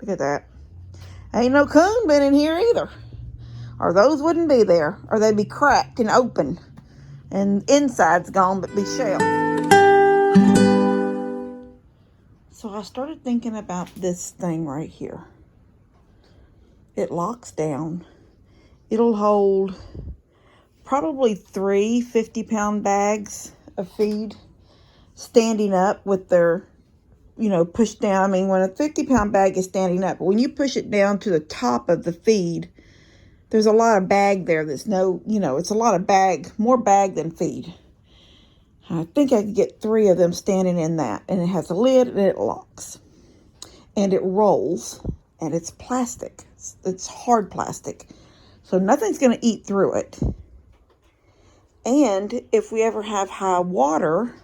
Look at that. Ain't no coon been in here either. Or those wouldn't be there. Or they'd be cracked and open. And inside's gone, but be shell. So I started thinking about this thing right here. It locks down. It'll hold probably 3 50-pound bags of feed standing up with their, pushed down. I mean, when a 50-pound bag is standing up, when you push it down to the top of the feed, there's a lot of bag there that's it's a lot of bag, more bag than feed. I think I could get 3 of them standing in that. And it has a lid and it locks. And it rolls. And it's plastic. It's hard plastic. So nothing's going to eat through it. And if we ever have high water,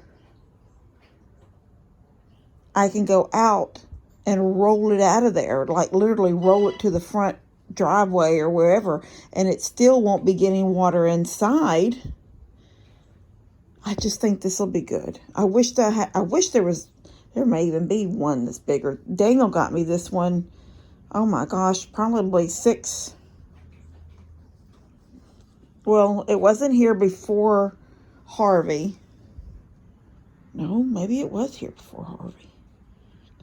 I can go out and roll it out of there. Like literally roll it to the front driveway or wherever. And it still won't be getting water inside. I just think this will be good. I wish there may even be one that's bigger. Daniel got me this one. Oh my gosh, probably 6. Well, it wasn't here before Harvey. No, maybe it was here before Harvey.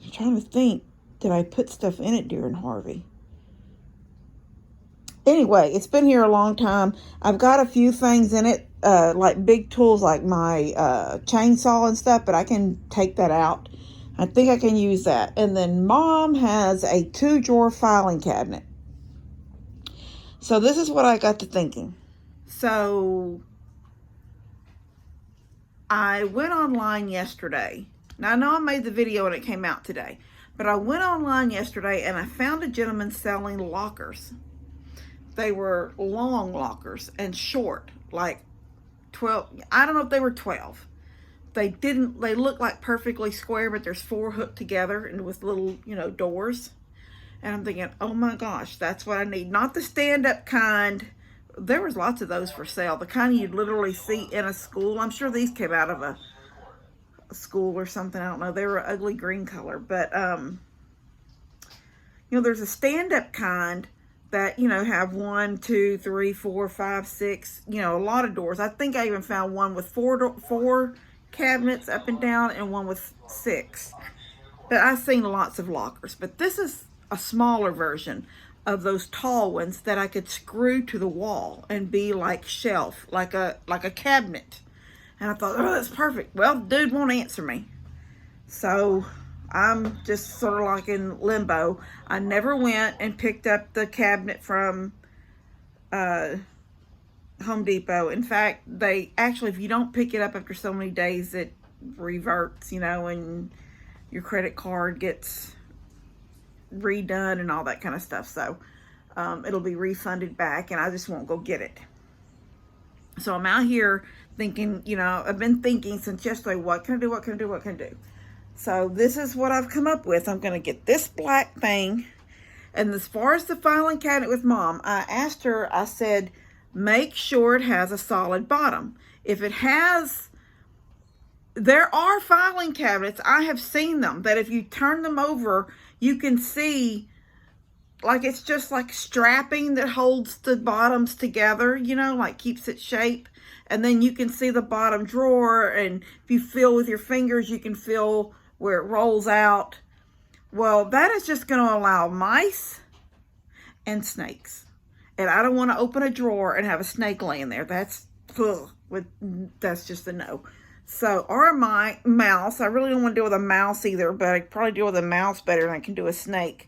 I'm trying to think. Did I put stuff in it during Harvey? Anyway, it's been here a long time. I've got a few things in it, like big tools like my chainsaw and stuff, but I can take that out. I think I can use that. And then Mom has a 2-drawer filing cabinet. So this is what I got to thinking. So I went online yesterday. Now I know I made the video and it came out today, but I went online yesterday and I found a gentleman selling lockers. They were long lockers and short, like 12. I don't know if they were 12. They look like perfectly square, but there's 4 hooked together and with little, doors. And I'm thinking, oh my gosh, that's what I need. Not the stand-up kind. There was lots of those for sale. The kind you'd literally see in a school. I'm sure these came out of a school or something. I don't know. They were ugly green color. But, there's a stand-up kind that, have 1, 2, 3, 4, 5, 6, a lot of doors. I think I even found one with 4 cabinets up and down and one with 6. But I've seen lots of lockers. But this is a smaller version of those tall ones that I could screw to the wall and be like shelf, like a cabinet. And I thought, oh, that's perfect. Well, dude won't answer me. So I'm just sort of like in limbo. I never went and picked up the cabinet from Home Depot. In fact, they actually, if you don't pick it up after so many days, it reverts, and your credit card gets redone and all that kind of stuff. So it'll be refunded back and I just won't go get it. So I'm out here thinking, I've been thinking since yesterday, what can I do? So this is what I've come up with. I'm going to get this black thing. And as far as the filing cabinet with Mom, I asked her, I said, make sure it has a solid bottom. If it has, there are filing cabinets, I have seen them, that if you turn them over, you can see, like it's just like strapping that holds the bottoms together, like keeps it shape. And then you can see the bottom drawer, and if you feel with your fingers, you can feel where it rolls out. Well, that is just going to allow mice and snakes. And I don't want to open a drawer and have a snake laying there. That's just a no. So, or my mouse. I really don't want to deal with a mouse either, but I probably deal with a mouse better than I can do a snake.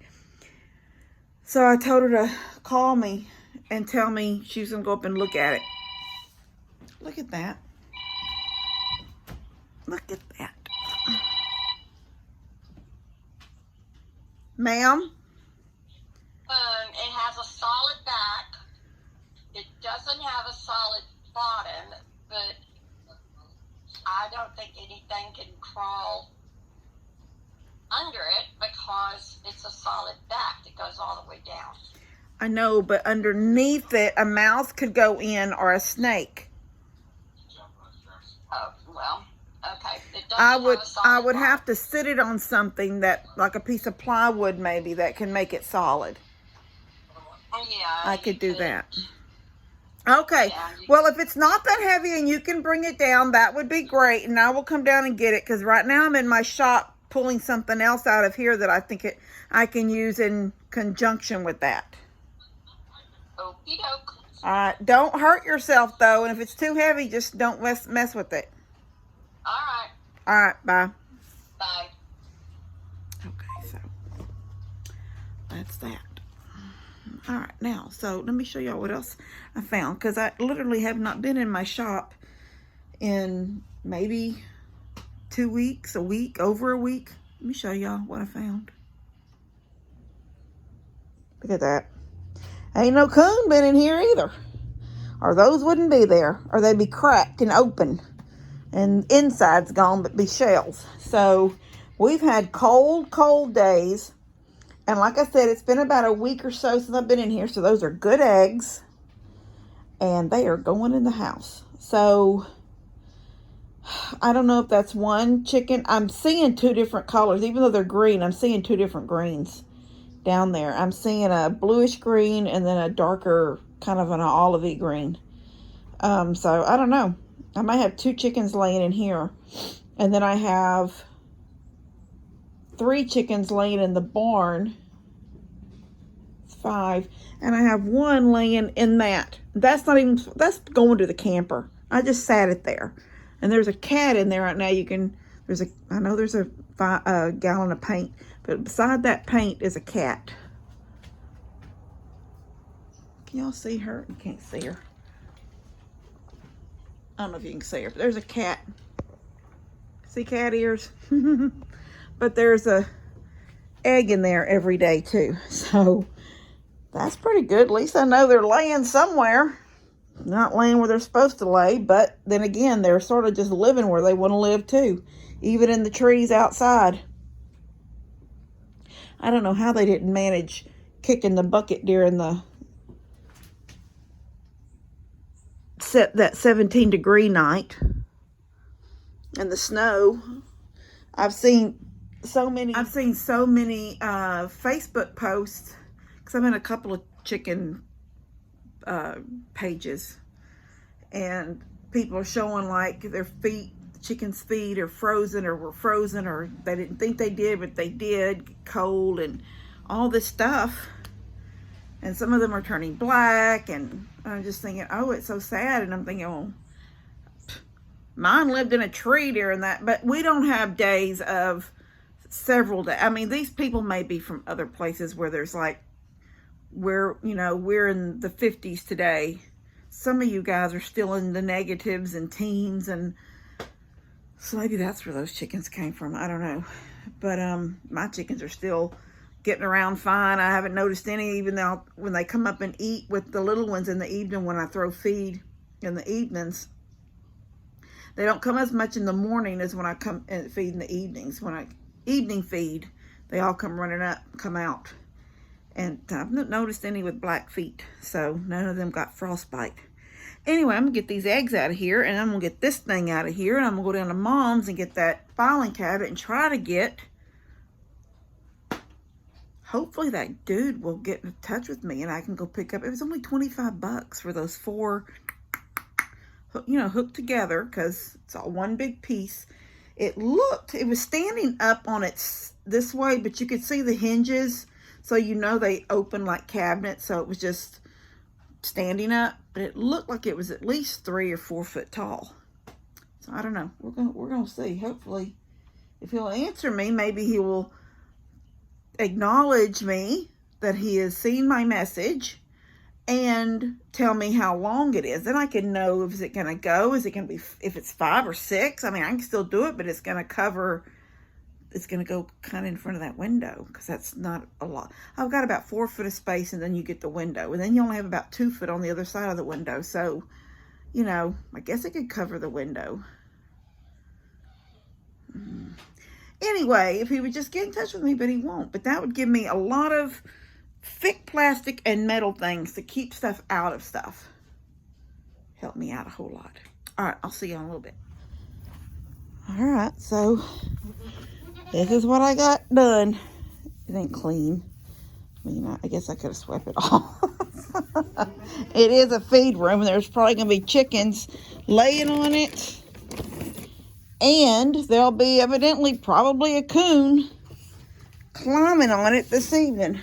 So I told her to call me and tell me she was going to go up and look at it. Look at that. Look at that. Ma'am? It has a solid back. It doesn't have a solid bottom, but I don't think anything can crawl under it because it's a solid back that goes all the way down. I know, but underneath it, a mouse could go in or a snake. Oh, well, Okay. It doesn't have a solid I would bottom. have to sit it on something that, like a piece of plywood maybe, that can make it solid. Yeah. I you could do that. Okay. Yeah, Well, if it's not that heavy and you can bring it down, that would be great. And I will come down and get it, because right now I'm in my shop pulling something else out of here that I think I can use in conjunction with that. Okie doke. All right. Don't hurt yourself, though. And if it's too heavy, just don't mess with it. All right. All right. Bye. Bye. Okay. So that's that. All right, now, so let me show y'all what else I found, because I literally have not been in my shop in maybe 2 weeks, a week, over a week. Let me show y'all what I found. Look at that. Ain't no coon been in here either, or those wouldn't be there, or they'd be cracked and open, and inside's gone, but be shells. So we've had cold days. And like I said, it's been about a week or so since I've been in here. So those are good eggs. And they are going in the house. So I don't know if that's one chicken. I'm seeing 2 different colors. Even though they're green, I'm seeing 2 different greens down there. I'm seeing a bluish green and then a darker, kind of an olivey green. So I don't know. I might have 2 chickens laying in here. And then I have 3 chickens laying in the barn. It's 5. And I have 1 laying in that. That's going to the camper. I just sat it there. And there's a cat in there right now. I know there's a gallon of paint. But beside that paint is a cat. Can y'all see her? You can't see her. I don't know if you can see her. But there's a cat. See cat ears? But there's a egg in there every day too. So that's pretty good. At least I know they're laying somewhere. Not laying where they're supposed to lay, but then again, they're sort of just living where they want to live too. Even in the trees outside. I don't know how they didn't manage kicking the bucket during that 17-degree night. And the snow. I've seen so many Facebook posts, because I'm in a couple of chicken pages, and people are showing like their chicken's feet are frozen, or were frozen, or they didn't think they did, but they did, cold, and all this stuff. And some of them are turning black, and I'm just thinking, oh, it's so sad. And I'm thinking, oh, mine lived in a tree during that. But we don't have days of several days. I mean, these people may be from other places where there's like, we're in the 50s today. Some of you guys are still in the negatives and teens, and so maybe that's where those chickens came from. I don't know. But my chickens are still getting around fine. I haven't noticed any, even though when they come up and eat with the little ones in the evening, when I throw feed in the evenings. They don't come as much in the morning as when I come and feed in the evenings. When I evening feed, they all come out. And I've not noticed any with black feet, so none of them got frostbite. Anyway, I'm going to get these eggs out of here, and I'm going to get this thing out of here, and I'm going to go down to Mom's and get that filing cabinet and try to get, hopefully that dude will get in touch with me, and I can go pick up. It was only $25 for those 4, hooked together, because it's all one big piece. It was standing up on its this way, but you could see the hinges. So they open like cabinets, so it was just standing up. But it looked like it was at least 3 or 4 foot tall. So I don't know. We're gonna see. Hopefully, if he'll answer me, maybe he will acknowledge me that he has seen my message and tell me how long it is. Then I can know, if it gonna go? Is it gonna be, if it's 5 or 6? I mean, I can still do it, but it's gonna cover. It's going to go kind of in front of that window, because that's not a lot. I've got about 4 foot of space, and then you get the window. And then you only have about 2 foot on the other side of the window. So, I guess it could cover the window. Anyway, if he would just get in touch with me, but he won't. But that would give me a lot of thick plastic and metal things to keep stuff out of stuff. Help me out a whole lot. All right, I'll see you in a little bit. All right, so this is what I got done. It ain't clean. I mean, I guess I could have swept it off. It is a feed room. There's probably going to be chickens laying on it. And there'll be evidently probably a coon climbing on it this evening.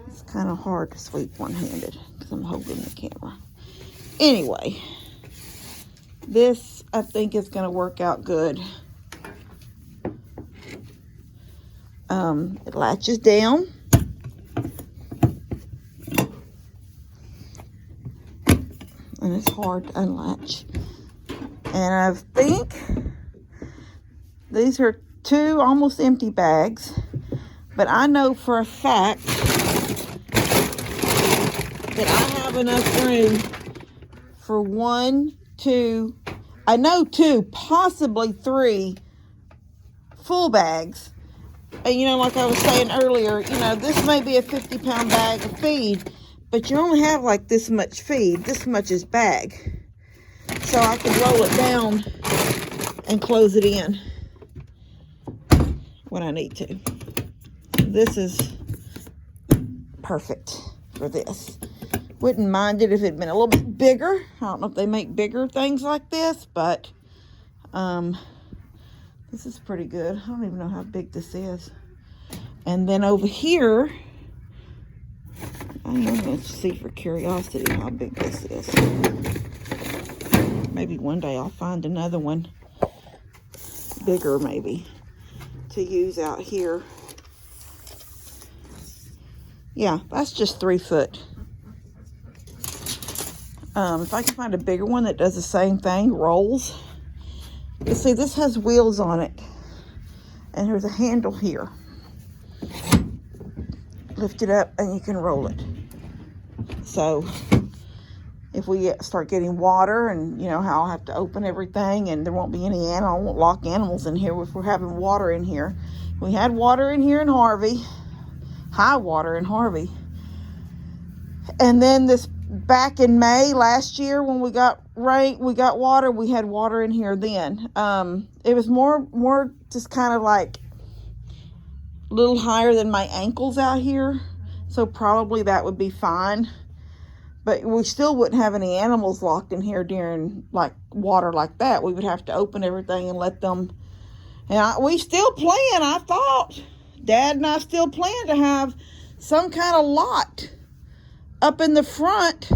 It's kind of hard to sweep one-handed because I'm holding the camera. Anyway, this I think is going to work out good. It latches down. And it's hard to unlatch. And I think these are 2 almost empty bags. But I know for a fact that I have enough room for 1, 2, I know 2, possibly 3 full bags. And you know, like I was saying earlier, you know, this may be a 50-pound bag of feed, but you only have like this much feed. This much is bag. So I can roll it down and close it in when I need to. This is perfect for this. Wouldn't mind it if it had been a little bit bigger. I don't know if they make bigger things like this, but this is pretty good. I don't even know how big this is. And then over here, I'm going to see for curiosity how big this is. Maybe one day I'll find another one, bigger maybe, to use out here. Yeah, that's just 3 foot. If I can find a bigger one that does the same thing, rolls. You see, this has wheels on it. And there's a handle here. Lift it up and you can roll it. So if we start getting water, and you know how I'll have to open everything and there won't be any animal, I won't lock animals in here if we're having water in here. We had water in here in Harvey, high water in Harvey. And then this back in May last year when we got rain, we got water, we had water in here then. It was more just kind of like a little higher than my ankles out here. So probably that would be fine. But we still wouldn't have any animals locked in here during like water like that. We would have to open everything and let them. And we still plan, I thought, Dad and I still plan to have some kind of lot up in the front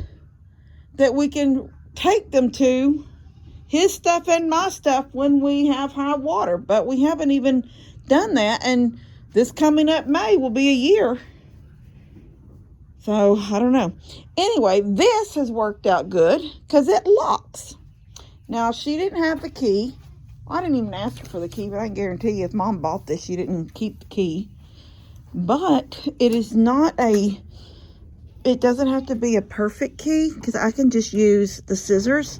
that we can take them to, his stuff and my stuff, when we have high water. But we haven't even done that, and this coming up May will be a year. So I don't know. Anyway, this has worked out good because it locks. Now, she didn't have the key. I didn't even ask her for the key, but I can guarantee you if Mom bought this, she didn't keep the key. But it is not it doesn't have to be a perfect key, because I can just use the scissors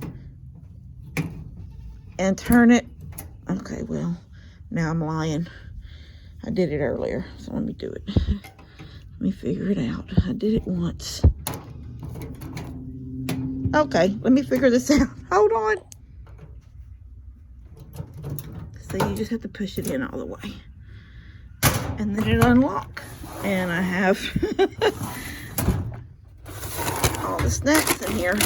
and turn it. Okay, well, now I'm lying. I did it earlier, so let me do it. Let me figure it out. I did it once. Okay, let me figure this out. Hold on. So you just have to push it in all the way. And then it unlocks. And I have all the snacks in here.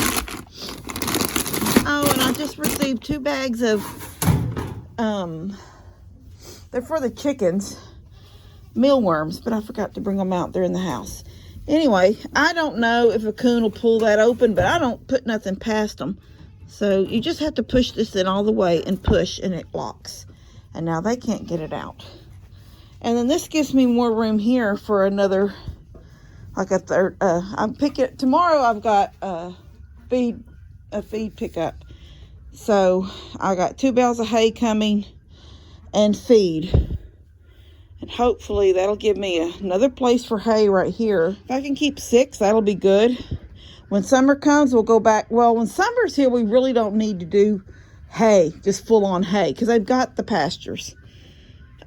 Oh, and I just received 2 bags of, they're for the chickens, mealworms, but I forgot to bring them out. They're in the house. Anyway, I don't know if a coon will pull that open, but I don't put nothing past them. So you just have to push this in all the way and push, and it locks. And now they can't get it out. And then this gives me more room here for another, like a third. I'm picking tomorrow. I've got a feed pickup. So I got 2 bales of hay coming and feed. And hopefully that'll give me another place for hay right here. If I can keep 6, that'll be good. When summer comes, we'll go back. Well, when summer's here, we really don't need to do hay, just full on hay, because I've got the pastures.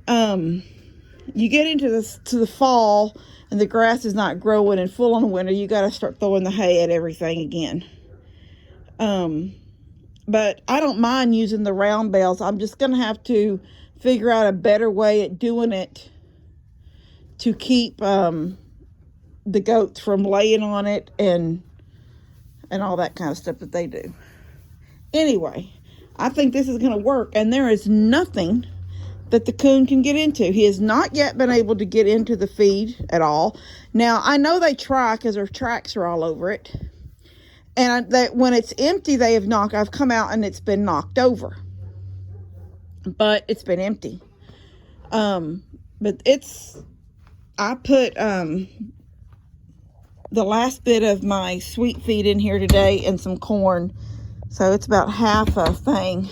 You get into the fall and the grass is not growing, and full on winter, you got to start throwing the hay at everything again. But I don't mind using the round bales. I'm just going to have to figure out a better way at doing it to keep the goats from laying on it and all that kind of stuff that they do. Anyway, I think this is going to work, and there is nothing that the coon can get into. He has not yet been able to get into the feed at all. Now, I know they try because their tracks are all over it. And that when it's empty, I've come out and it's been knocked over. But it's been empty. But I put the last bit of my sweet feed in here today and some corn. So it's about half a thing.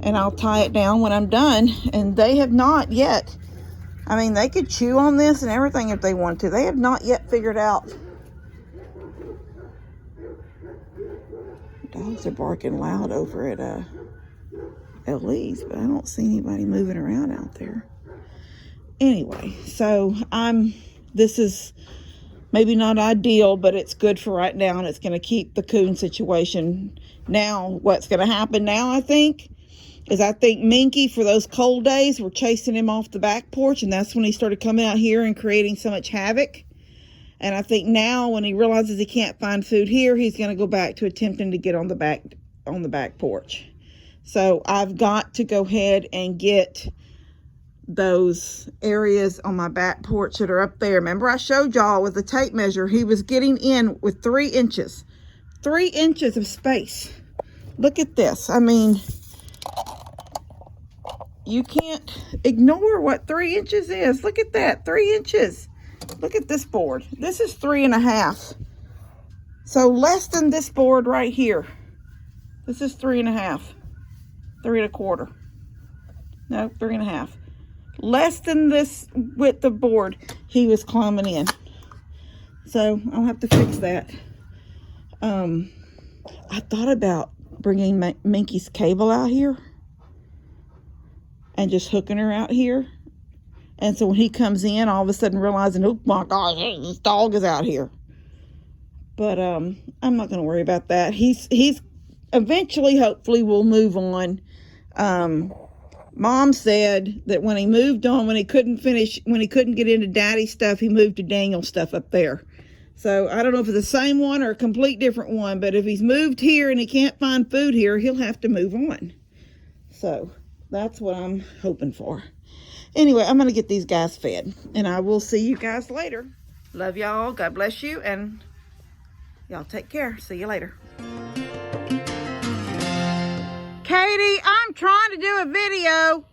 And I'll tie it down when I'm done. And they have not yet. I mean, they could chew on this and everything if they want to. They have not yet figured out. Dogs are barking loud over at Lee's, but I don't see anybody moving around out there. Anyway, so this is maybe not ideal, but it's good for right now, and it's going to keep the coon situation. Now, what's going to happen now, I think Minky, for those cold days, we're chasing him off the back porch, and that's when he started coming out here and creating so much havoc. And I think now when he realizes he can't find food here, he's going to go back to attempting to get on the back porch. So I've got to go ahead and get those areas on my back porch that are up there. Remember I showed y'all with the tape measure, he was getting in with 3 inches. 3 inches of space. Look at this. I mean, you can't ignore what 3 inches is. Look at that, 3 inches. Look at this board. This is 3.5. So less than this board right here. This is 3.5. 3.25. No, 3.5. Less than this width of board he was climbing in. So I'll have to fix that. I thought about bringing Minky's cable out here and just hooking her out here. And so when he comes in, all of a sudden realizing, oh my gosh, this dog is out here. But I'm not going to worry about that. He's eventually, hopefully, will move on. Mom said that when he moved on, when he couldn't get into Daddy's stuff, he moved to Daniel's stuff up there. So I don't know if it's the same one or a complete different one. But if he's moved here and he can't find food here, he'll have to move on. So that's what I'm hoping for. Anyway, I'm going to get these guys fed, and I will see you guys later. Love y'all. God bless you, and y'all take care. See you later. Katie, I'm trying to do a video.